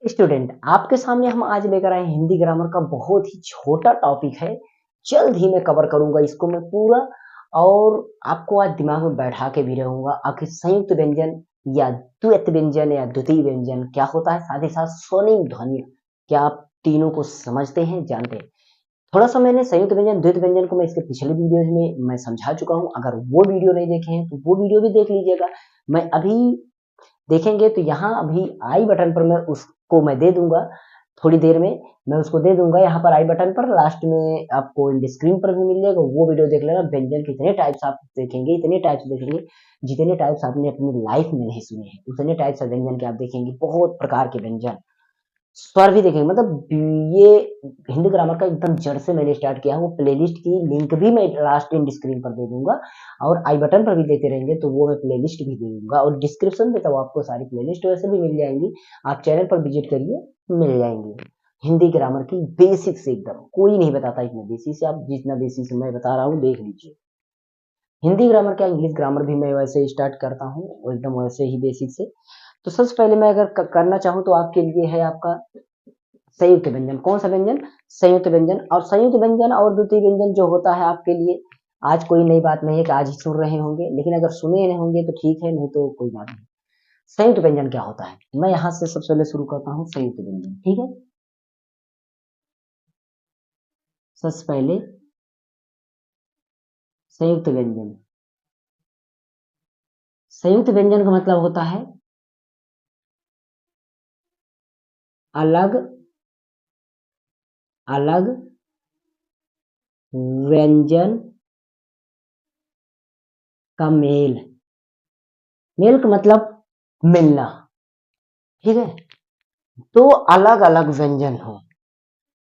Student, आपके सामने हम आज लेकर आए हैं हिंदी ग्रामर का बहुत ही छोटा टॉपिक है। जल्द ही मैं कवर करूंगा इसको मैं पूरा, और आपको आज दिमाग में बैठा के भी रहूंगा आखिर संयुक्त व्यंजन या द्वैत व्यंजन या द्वितीय व्यंजन क्या होता है, साथ ही साथ स्वनिम ध्वनि क्या आप तीनों को समझते हैं, जानते हैं। थोड़ा सा मैंने संयुक्त व्यंजन द्वैत व्यंजन को मैं इसके पिछले वीडियोज में मैं समझा चुका हूं। अगर वो वीडियो नहीं देखे हैं तो वो वीडियो भी देख लीजिएगा। मैं अभी देखेंगे तो यहाँ अभी आई बटन पर मैं उसको मैं दे दूंगा, थोड़ी देर में मैं उसको दे दूंगा यहाँ पर आई बटन पर, लास्ट में आपको इन स्क्रीन पर भी मिल जाएगा। वो वीडियो देख लेना। व्यंजन के इतने टाइप्स आप देखेंगे, इतने टाइप्स देखेंगे जितने टाइप्स आपने अपनी लाइफ में नहीं सुने हैं, उतने टाइप्स ऑफ व्यंजन के आप देखेंगे। बहुत प्रकार के व्यंजन, स्वर भी देखेंगे। मतलब ये हिंदी ग्रामर का एकदम जड़ से मैंने स्टार्ट किया है। वो प्लेलिस्ट की लिंक भी मैं लास्ट इन स्क्रीन पर दे दूंगा, और आई बटन पर भी देते रहेंगे तो वो मैं प्लेलिस्ट भी दे दूंगा, और डिस्क्रिप्शन में तो आपको सारी प्लेलिस्ट वैसे भी मिल जाएंगी। आप चैनल पर विजिट करिए, मिल जाएंगी। हिंदी ग्रामर की बेसिक से, एकदम कोई नहीं बताता इतना बेसिक से, आप जितना बेसिक से मैं बता रहा हूँ देख लीजिए। हिंदी ग्रामर क्या, इंग्लिश ग्रामर भी मैं वैसे ही स्टार्ट करता हूँ, एकदम वैसे ही बेसिक से। तो सबसे पहले मैं अगर करना चाहूँ तो आपके लिए है आपका संयुक्त व्यंजन। कौन सा व्यंजन? संयुक्त व्यंजन। और संयुक्त व्यंजन और द्वितीय व्यंजन जो होता है आपके लिए आज कोई नई बात नहीं है कि आज ही सुन रहे होंगे, लेकिन अगर सुने नहीं होंगे तो ठीक है, नहीं तो कोई बात नहीं। संयुक्त व्यंजन क्या होता है, मैं यहां से सबसे पहले शुरू करता हूँ। संयुक्त व्यंजन, ठीक है। सबसे पहले संयुक्त व्यंजन, संयुक्त व्यंजन का मतलब होता है अलग अलग व्यंजन का मेल। मेल का मतलब मिलना, ठीक है। तो अलग अलग व्यंजन हो,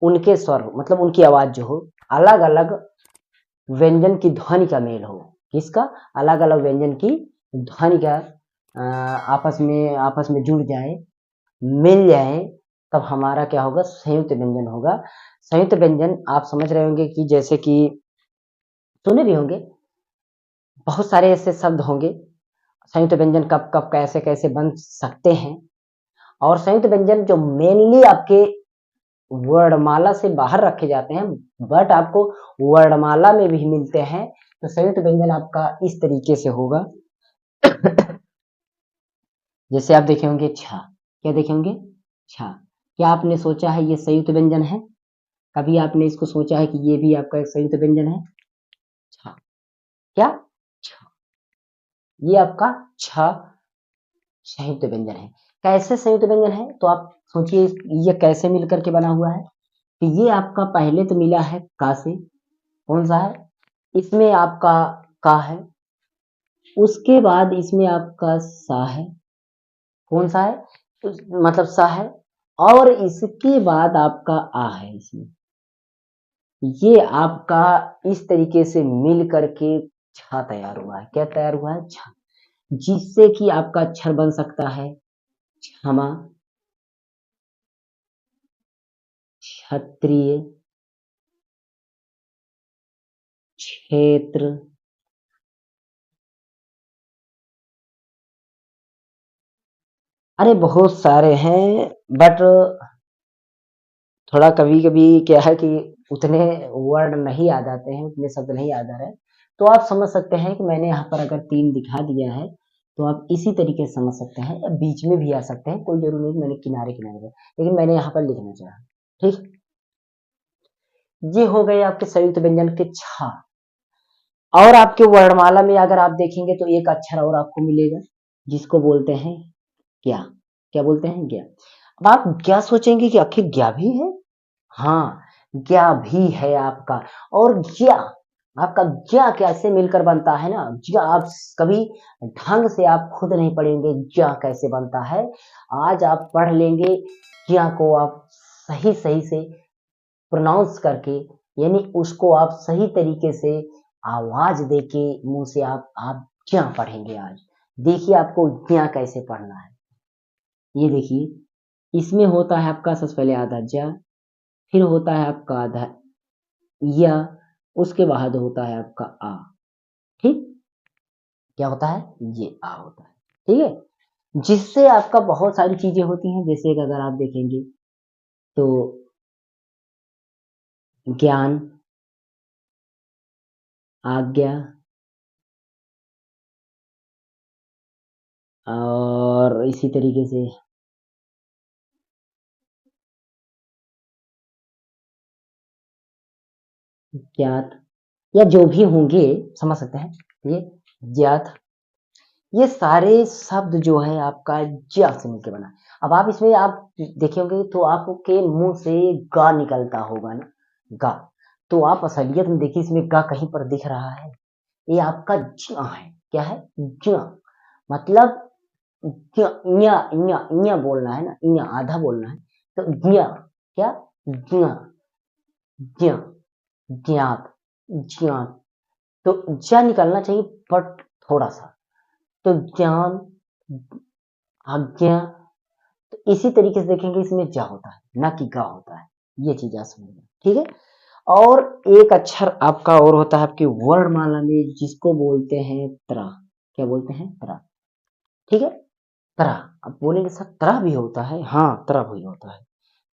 उनके स्वर मतलब उनकी आवाज जो हो, अलग अलग व्यंजन की ध्वनि का मेल हो। किसका? अलग अलग व्यंजन की ध्वनि का आपस में जुड़ जाए, मिल जाए, तब हमारा क्या होगा? संयुक्त व्यंजन होगा। संयुक्त व्यंजन आप समझ रहे होंगे कि जैसे कि सुने भी होंगे, बहुत सारे ऐसे शब्द होंगे। संयुक्त व्यंजन कब कब कैसे कैसे बन सकते हैं। और संयुक्त व्यंजन जो मेनली आपके वर्णमाला से बाहर रखे जाते हैं, बट आपको वर्णमाला में भी मिलते हैं। तो संयुक्त व्यंजन आपका इस तरीके से होगा। जैसे आप देखे होंगे छा, क्या देखे होंगे? छा। क्या आपने सोचा है ये संयुक्त व्यंजन है? कभी आपने इसको सोचा है कि ये भी आपका एक संयुक्त व्यंजन है? छा, क्या? छा, ये आपका छा संयुक्त व्यंजन है। कैसे संयुक्त व्यंजन है तो आप सोचिए ये कैसे मिल करके बना हुआ है। कि ये आपका पहले तो मिला है का से, कौन सा है? इसमें आपका का है, उसके बाद इसमें आपका सा है, कौन सा है? मतलब सा है, और इसके बाद आपका आ है इसमें। ये आपका इस तरीके से मिल करके छा तैयार हुआ है। क्या तैयार हुआ है? छा। जिससे कि आपका अक्षर बन सकता है क्षमा, क्षत्रिय, क्षेत्र, अरे बहुत सारे हैं। बट थोड़ा कभी कभी क्या है कि उतने वर्ड नहीं याद आते हैं, उतने शब्द नहीं याद आ रहे हैं। तो आप समझ सकते हैं कि मैंने यहाँ पर अगर 3 दिखा दिया है तो आप इसी तरीके से समझ सकते हैं, या बीच में भी आ सकते हैं, कोई जरूरी नहीं कि मैंने किनारे किनारे पे, लेकिन मैंने यहाँ पर लिखना चाहा। ठीक, ये हो गए आपके संयुक्त व्यंजन के छा। और आपके वर्णमाला में अगर आप देखेंगे तो एक अक्षर और आपको मिलेगा, जिसको बोलते हैं क्या। क्या बोलते हैं? ज्ञा। अब आप क्या सोचेंगे कि आखिर ज्ञा भी है? हाँ, ज्ञा भी है आपका। और ज्ञा, आपका ज्ञा कैसे मिलकर बनता है ना, ज्ञा आप कभी ढंग से आप खुद नहीं पढ़ेंगे ज्ञा कैसे बनता है। आज आप पढ़ लेंगे ज्ञा को, आप सही सही से प्रोनाउंस करके, यानी उसको आप सही तरीके से आवाज देके मुंह से आप ज्ञा पढ़ेंगे आज। देखिए आपको ज्ञा कैसे पढ़ना है। ये देखिए, इसमें होता है आपका सबसे पहले आधा जा, फिर होता है आपका आधा या, उसके बाद होता है आपका आ। ठीक, क्या होता है? ये आ होता है, ठीक है। जिससे आपका बहुत सारी चीजें होती हैं। जैसे कि अगर आप देखेंगे तो ज्ञान, आज्ञा और इसी तरीके से ज्ञात या जो भी होंगे, समझ सकते हैं ये ज्ञात, ये सारे शब्द जो है आपका ज्या से मिलकर बना है। अब आप इसमें आप देखे होंगे तो आपके मुंह से गा निकलता होगा ना, गा। तो आप असलियत में देखिए इसमें गा कहीं पर दिख रहा है, ये आपका ज्या है। क्या है? ज्या। मतलब ज्या, इया इया इया बोलना है ना, इया आधा बोलना है तो ज्या। क्या? ज्या, ज्या, ज्ञात, ज्ञात। तो ज्या निकलना चाहिए बट थोड़ा सा। तो ज्ञान, आज्ञा। तो इसी तरीके से देखेंगे इसमें जा होता है ना कि गा होता है। ये चीज आप समझना, ठीक है। और एक अक्षर आपका और होता है आपकी वर्णमाला में, जिसको बोलते हैं त्रा। क्या बोलते हैं? त्रा। ठीक है, त्रा। अब बोलेंगे सर त्रा भी होता है? हाँ, त्रा भी होता है।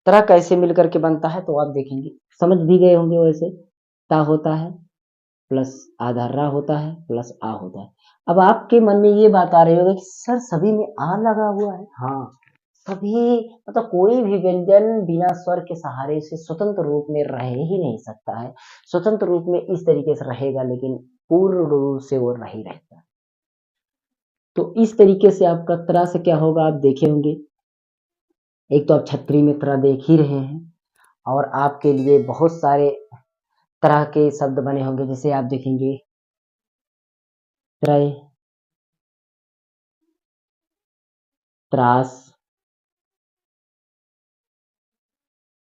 त्रा कैसे मिलकर के बनता है तो आप देखेंगे, समझ भी गए होंगे वैसे। ता होता है प्लस आधा रा होता है प्लस आ होता है। अब आपके मन में ये बात आ रही होगी कि सर सभी में आ लगा हुआ है। हाँ, सभी, मतलब कोई भी व्यंजन बिना स्वर के सहारे से स्वतंत्र रूप में रह ही नहीं सकता है। स्वतंत्र रूप में इस तरीके से रहेगा, लेकिन पूर्ण रूप से वो नहीं रहता। तो इस तरीके से आपका तरह से क्या होगा आप देखे होंगे। एक तो आप छतरी में तरह देख ही रहे हैं, और आपके लिए बहुत सारे तरह के शब्द बने होंगे। जैसे आप देखेंगे त्रय, त्रास,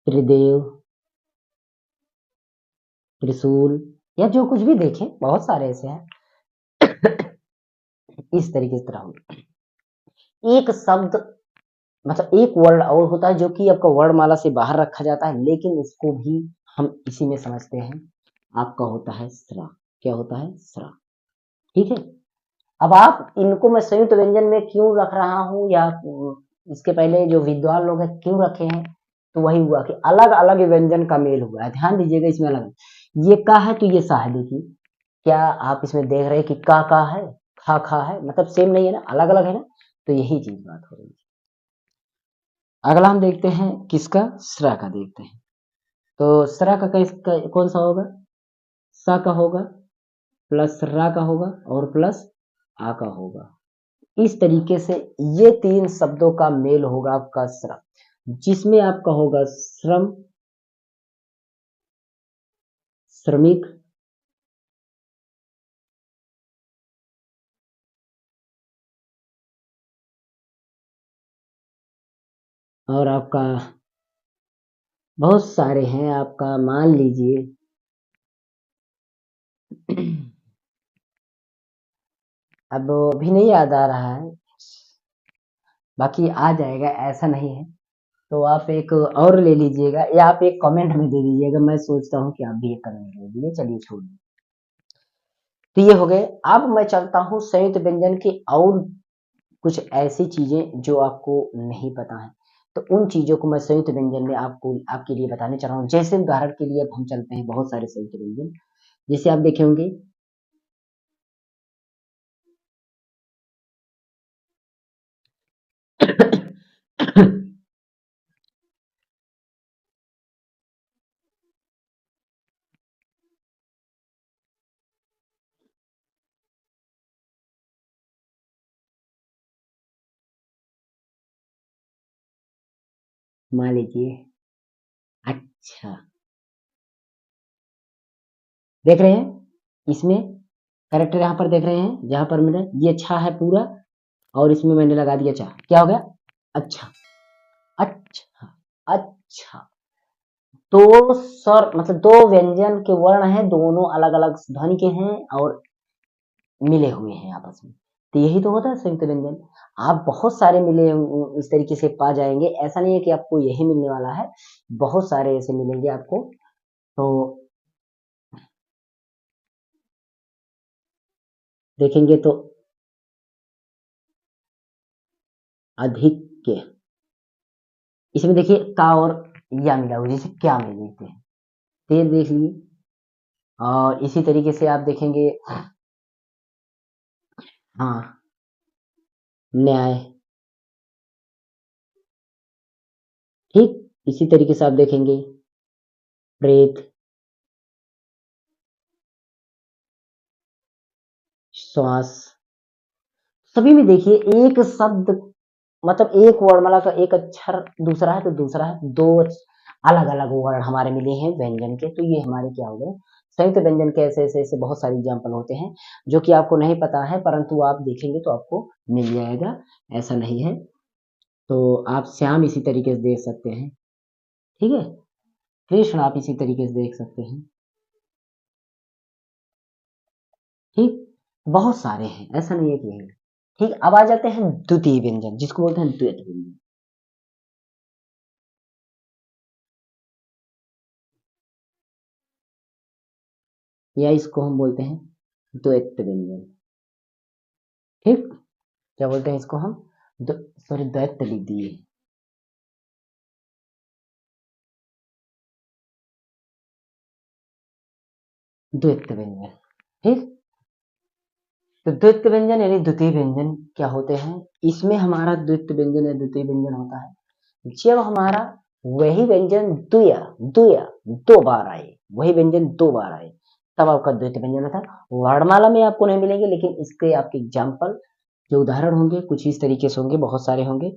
त्रिदेव, त्रिशूल, या जो कुछ भी देखें, बहुत सारे ऐसे हैं। इस तरीके से तरह होगा। एक शब्द, मतलब एक वर्ण और होता है जो कि आपका वर्णमाला से बाहर रखा जाता है, लेकिन इसको भी हम इसी में समझते हैं। आपका होता है स्रा। क्या होता है? स्रा। ठीक है। अब आप इनको मैं संयुक्त व्यंजन में क्यों रख रहा हूं, या इसके पहले जो विद्वान लोग हैं क्यों रखे हैं, तो वही हुआ कि अलग अलग व्यंजन का मेल हुआ है। ध्यान दीजिएगा इसमें अलग, ये का है तो ये सा है। देखिए, क्या आप इसमें देख रहे हैं कि का है, खा है, मतलब सेम नहीं है ना, अलग अलग है ना। तो यही चीज बात हो रही है। अगला हम देखते हैं किसका? स्रा का देखते हैं। तो स्रा का कौन सा होगा? सा का होगा प्लस रा का होगा और प्लस आ का होगा। इस तरीके से ये तीन शब्दों का मेल होगा आपका श्रम, जिसमें आपका होगा श्रम, श्रमिक, और आपका बहुत सारे हैं। आपका मान लीजिए अब अभी नहीं याद आ रहा है, बाकी आ जाएगा, ऐसा नहीं है। तो आप एक और ले लीजिएगा, या आप एक कमेंट में दे दीजिएगा। मैं सोचता हूँ कि आप भी एक कमेंट दे दीजिए। चलिए छोड़िए। तो ये हो गए। अब मैं चलता हूँ संयुक्त व्यंजन की और कुछ ऐसी चीजें जो आपको नहीं पता है, तो उन चीजों को मैं संयुक्त व्यंजन में आपको आपके लिए बताने चल रहा हूँ। जैसे उदाहरण के लिए अब हम चलते हैं बहुत सारे संयुक्त व्यंजन। जैसे आप देखे होंगे मान लीजिए, अच्छा, देख रहे हैं इसमें करेक्टर यहाँ पर देख रहे हैं, जहां पर मैंने ये अच्छा है पूरा, और इसमें मैंने लगा दिया अच्छा। क्या हो गया? अच्छा, अच्छा, अच्छा। तो स्वर, मतलब दो व्यंजन के वर्ण हैं, दोनों अलग अलग ध्वनि के हैं और मिले हुए हैं आपस में। तो यही तो होता है संयुक्त व्यंजन। आप बहुत सारे मिले इस तरीके से पा जाएंगे। ऐसा नहीं है कि आपको यही मिलने वाला है, बहुत सारे ऐसे मिलेंगे आपको। तो देखेंगे तो अधिक। इसमें देखिए का और या मिला हुआ, जैसे क्या में देखते हैं, तेल देख लिए। और इसी तरीके से आप देखेंगे, हाँ, न्याय। ठीक, इसी तरीके से आप देखेंगे प्रेत, श्वास। सभी में देखिए एक शब्द, मतलब एक वर्णमाला का एक अक्षर दूसरा है तो दूसरा है, दो अलग अलग वर्ण हमारे मिले हैं व्यंजन के, तो ये हमारे क्या हो गए संयुक्त व्यंजन के। ऐसे ऐसे ऐसे बहुत सारे एग्जाम्पल होते हैं जो कि आपको नहीं पता है, परंतु आप देखेंगे तो आपको मिल जाएगा, ऐसा नहीं है। तो आप श्याम इसी तरीके से देख सकते हैं, ठीक है। कृष्ण आप इसी तरीके से देख सकते हैं, ठीक। बहुत सारे हैं, ऐसा नहीं है कि है। ठीक, अब आ जाते हैं द्वितीय व्यंजन, जिसको बोलते हैं द्वैत व्यंजन, या इसको हम बोलते हैं द्वैत व्यंजन। ठीक, क्या बोलते हैं इसको हम, सॉरी द्वैत लिख दिए, द्वैत व्यंजन। ठीक, तो द्वैत व्यंजन यानी द्वितीय व्यंजन क्या होते हैं, इसमें हमारा द्वैत व्यंजन या द्वितीय व्यंजन होता है जब हमारा वही व्यंजन द्वय द्वय दो बार आए, वही व्यंजन दो बार आए, तब आपका द्वैत व्यंजन होता है। वर्णमाला में आपको नहीं मिलेंगे, लेकिन इसके आपके एग्जाम्पल जो उदाहरण होंगे कुछ इस तरीके से होंगे, बहुत सारे होंगे।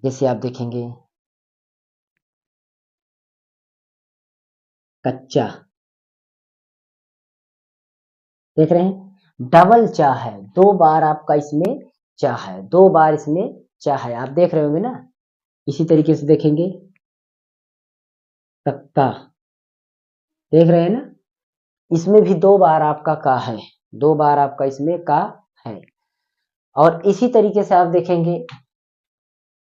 जैसे आप देखेंगे कच्चा, देख रहे हैं, डबल चा है, दो बार आपका इसमें चा है, दो बार इसमें चा है, आप देख रहे होंगे ना। इसी तरीके से देखेंगे तख्ता, देख रहे हैं ना, इसमें भी दो बार आपका का है, दो बार आपका इसमें का है। और इसी तरीके से आप देखेंगे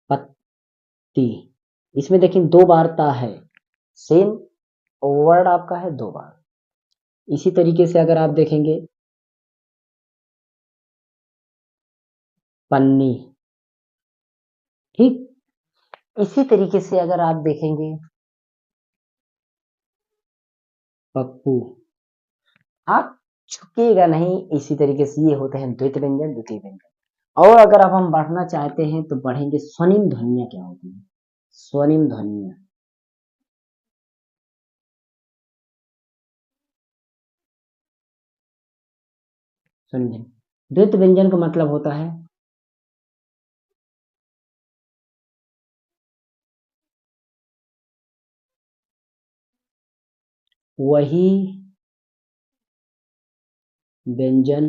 पत्ती, इसमें देखिए दो बार ता है, सेम वर्ड आपका है दो बार। इसी तरीके से अगर आप देखेंगे पन्नी, ठीक। इसी तरीके से अगर आप देखेंगे पप्पू, आप झुकेगा नहीं। इसी तरीके से ये होते हैं द्वैत व्यंजन द्वितीय व्यंजन। और अगर अब हम बढ़ना चाहते हैं तो बढ़ेंगे, स्वनिम ध्वनियां क्या होती है, स्वनिम ध्वनियां समझे। द्वैत व्यंजन का मतलब होता है वही व्यंजन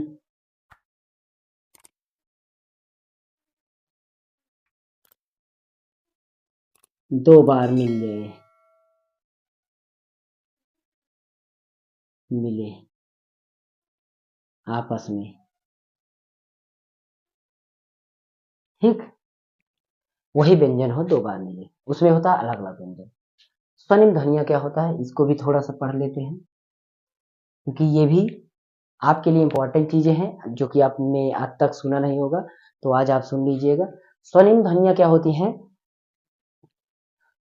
दो बार मिले आपस में, ठीक। वही व्यंजन हो दो बार मिले, उसमें होता है अलग अलग व्यंजन। स्वनिम ध्वनिया क्या होता है, इसको भी थोड़ा सा पढ़ लेते हैं, क्योंकि ये भी आपके लिए इंपॉर्टेंट चीजें हैं जो कि आपने आज तक सुना नहीं होगा, तो आज आप सुन लीजिएगा। स्वनिम ध्वनिया क्या होती हैं,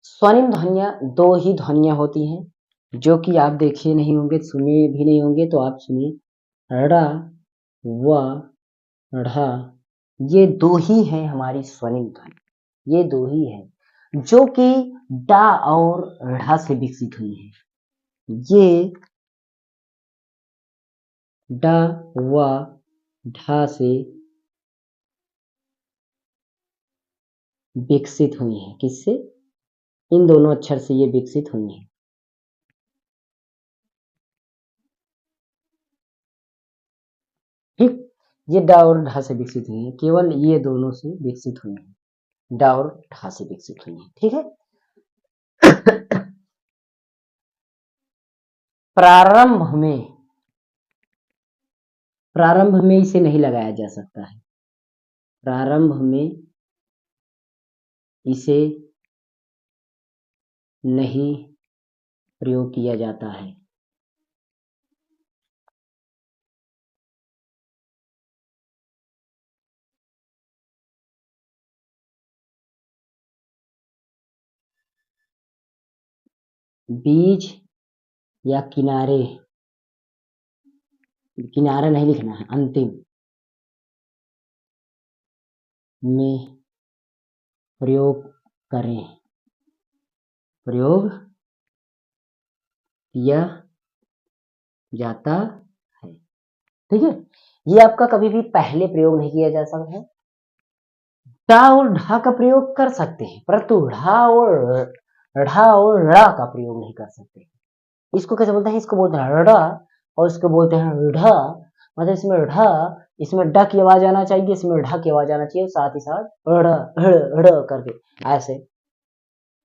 स्वनिम ध्वनिया दो ही ध्वनिया होती हैं जो कि आप देखे नहीं होंगे, सुने भी नहीं होंगे, तो आप सुनिए ड़ा व ढ़, ये दो ही हैं हमारी स्वनिम ध्वनि, ये दो ही हैं जो कि डा और ढ़ से विकसित हुई है। ये ड व ढ से विकसित हुई है, किससे, इन दोनों अक्षर से ये विकसित हुई है, ठीक। ये ड और ढ से विकसित हुई है, केवल ये दोनों से विकसित हुई है, ड और ढ से विकसित हुई है, ठीक है। प्रारंभ में, प्रारंभ में इसे नहीं लगाया जा सकता है, प्रारंभ में इसे नहीं प्रयोग किया जाता है, बीच या किनारे, किनारा नहीं लिखना है, अंतिम में प्रयोग करें, प्रयोग किया जाता है। ठीक है, ये आपका कभी भी पहले प्रयोग नहीं किया जा सकता है। टा और ढा का प्रयोग कर सकते हैं, परंतु ढा और ड़ा का प्रयोग नहीं कर सकते। इसको कैसे बोलते हैं, इसको बोलते हैं ड़ा और इसको बोलते हैं ढा। मतलब इसमें ढा, इसमें ड की आवाज आना चाहिए, इसमें ढा की आवाज आना चाहिए, साथ ही साथ ड़ करके ऐसे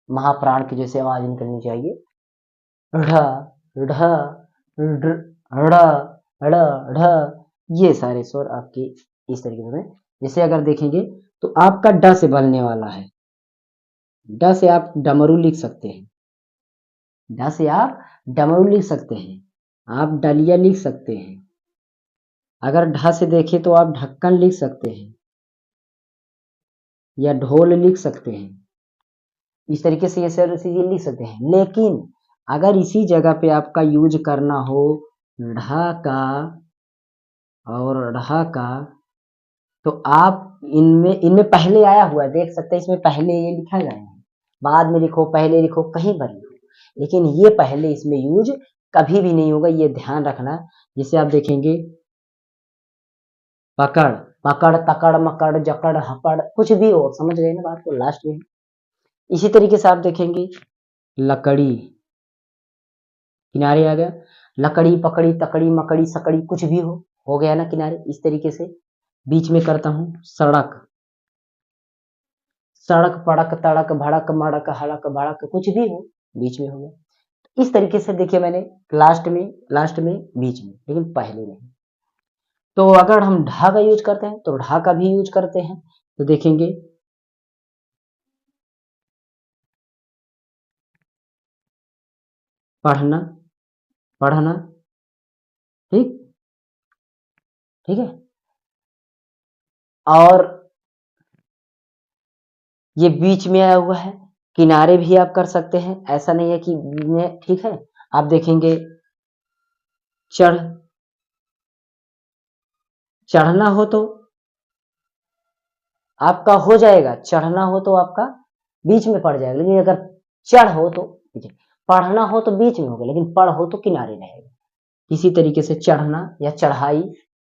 महाप्राण की जैसे आवाज निकलनी चाहिए। ढ ढ ढ ढ ढ, ये सारे स्वर आपके इस तरीके से। जैसे अगर देखेंगे तो आपका ड से बनने वाला है, ड से आप डमरू लिख सकते हैं, ड से आप डमरू लिख सकते हैं, आप डलिया लिख सकते हैं। अगर ढ से देखें तो आप ढक्कन लिख सकते हैं या ढोल लिख सकते हैं। इस तरीके से ये सारी चीजें लिख सकते हैं। लेकिन अगर इसी जगह पे आपका यूज करना हो ढ का और ढ का, तो आप इनमें पहले आया हुआ है, देख सकते हैं इसमें पहले ये लिखा गया है, बाद में लिखो, पहले लिखो, कहीं पर लिखो, लेकिन ये पहले इसमें यूज कभी भी नहीं होगा, ये ध्यान रखना। जिसे आप देखेंगे पकड़, पकड़, तकड़, मकड़, जकड़, हपड़, कुछ भी हो, समझ गए ना बात को, लास्ट में। इसी तरीके से आप देखेंगे लकड़ी, किनारे आ गया, लकड़ी, पकड़ी, तकड़ी, मकड़ी, सकड़ी, कुछ भी हो गया ना किनारे। इस तरीके से बीच में करता हूं सड़क, सड़क, पड़क, तड़क, भड़क, मड़क, हड़क, भड़क, कुछ भी हो, बीच में हो गया। इस तरीके से देखिए मैंने लास्ट में, बीच में, लेकिन पहले नहीं। तो अगर हम ढा का यूज करते हैं तो ढा का भी यूज करते हैं, तो देखेंगे पढ़ना, पढ़ना, ठीक, ठीक है। और ये बीच में आया हुआ है, किनारे भी आप कर सकते हैं, ऐसा नहीं है कि में, ठीक है। आप देखेंगे चढ़, चढ़ना हो तो आपका हो जाएगा, चढ़ना हो तो आपका बीच में पड़ जाएगा, लेकिन अगर चढ़ हो तो पढ़ना हो तो बीच में होगा, लेकिन पढ़ हो तो किनारे रहेगा। इसी तरीके से चढ़ना या चढ़ाई,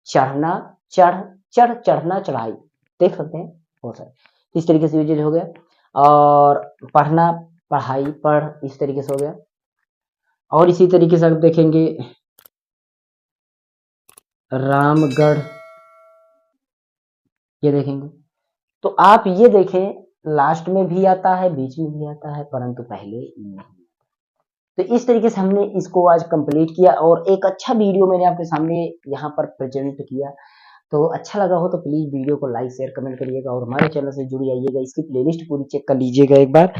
चढ़ना, चढ़, चढ़, चढ़ना, चढ़ाई, देख सकते हैं बहुत सारे। इस तरीके से यूजेज हो गया। और पढ़ना, पढ़ाई, पढ़, इस तरीके से हो गया। और इसी तरीके से आप देखेंगे रामगढ़, ये देखेंगे तो आप ये देखें लास्ट में भी आता है, बीच में भी आता है, परंतु पहले नहीं। तो इस तरीके से हमने इसको आज कंप्लीट किया और एक अच्छा वीडियो मैंने आपके सामने यहाँ पर प्रेजेंट किया। तो अच्छा लगा हो तो प्लीज वीडियो को लाइक, शेयर, कमेंट करिएगा और हमारे चैनल से जुड़ जाइएगा। इसकी प्लेलिस्ट पूरी चेक कर लीजिएगा एक बार,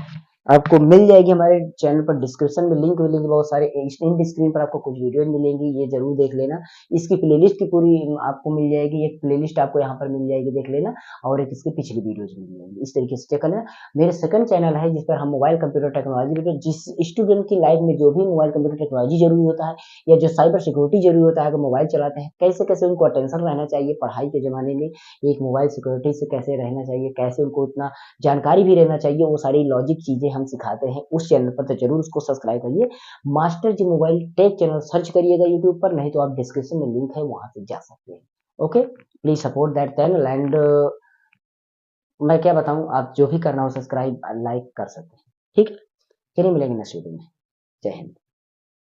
आपको मिल जाएगी हमारे चैनल पर, डिस्क्रिप्शन में लिंक मिलेंगे बहुत सारे, इन स्क्रीन पर आपको कुछ वीडियो मिलेंगी, ये जरूर देख लेना। इसकी प्लेलिस्ट की पूरी आपको मिल जाएगी, एक प्लेलिस्ट आपको यहाँ पर मिल जाएगी, देख लेना। और एक इसकी पिछली वीडियोज मिल जाएंगी, इस तरीके से चेक कर लेना। मेरे सेकंड चैनल है जिस पर हम मोबाइल कंप्यूटर टेक्नोलॉजी रिलेटेड, जिस स्टूडेंट की लाइफ में जो भी मोबाइल कंप्यूटर टेक्नोलॉजी जरूरी होता है या जो साइबर सिक्योरिटी जरूरी होता है, अगर मोबाइल चलाते हैं कैसे कैसे उनको अटेंशन रहना चाहिए पढ़ाई के जमाने में, एक मोबाइल सिक्योरिटी से कैसे रहना चाहिए, कैसे उनको उतना जानकारी भी रहना चाहिए, वो सारी लॉजिक चीजें हम सिखाते हैं उस चैनल पर, तो जरूर उसको सब्सक्राइब करिए। मास्टर जी मोबाइल टेक चैनल सर्च करिएगा यूट्यूब पर, नहीं तो आप डिस्क्रिप्शन में लिंक है वहां से जा सकते हैं। Okay, please support that channel and मैं क्या बताऊं, आप जो भी करना हो सब्सक्राइब लाइक कर सकते हैं। ठीक है, चलिए मिलेंगे नेक्स्ट वीडियो में। जय हिंद।